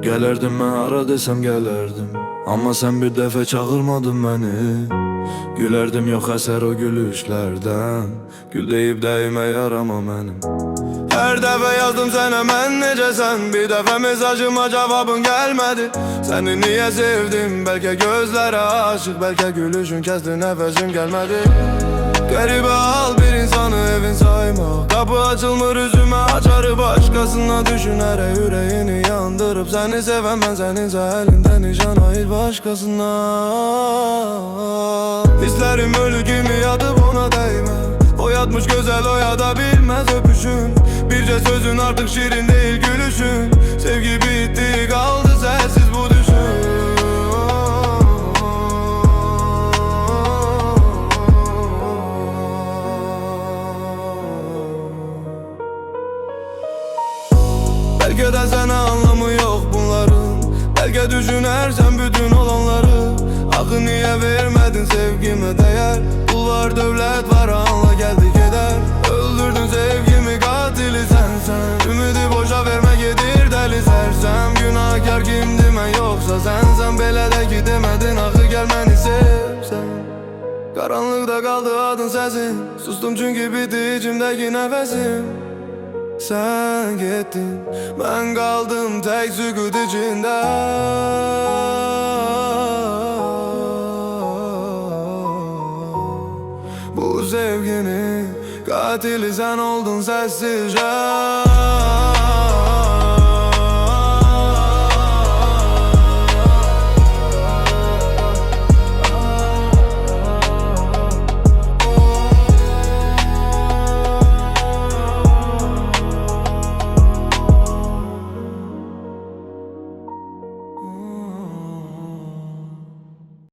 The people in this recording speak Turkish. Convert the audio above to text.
Gelerdim ben ara desem gelerdim, ama sen bir defa çağırmadın beni. Gülerdim yok eser o gülüşlerden, gül deyip değme yarama benim. Her defa yazdım sen hemen necesen, bir defa mesajıma cevabın gelmedi. Seni niye sevdim, belki gözlere aşık, belki gülüşün kesti nefesim gelmedi. Garibe al bir insanı evin sayma, kapı açılmır yüzüme açarı başkasına düşünerek yüreğini yandırıp seni seven ben seninse elinden nişan ayır başkasına. Hislerim ölü gibi yatıp ona değme, o yatmış güzel o ya da bilmez öpüşün. Birce sözün artık şirin değil gülüşün, sevgi bitti kaldı sensiz bu düşün. Belki de sana anlamı yok bunların, belki düşünersen bütün olanları. Akı niye vermedin sevgime değer, pul var devlet var anla geldi keder. Öldürdün sevgimi katili sensen, ümidi boşa verme gelir deli sersem. Günahkar kimdim ben yoksa sen belede gidemedin akı gelmeni sevsen. Karanlıkta kaldı adın sesin, sustum çünkü bitti içimdeki nefesim. Sen gittin, ben kaldım tek sükut içinde. Bu sevginin katili sen oldun sessizce.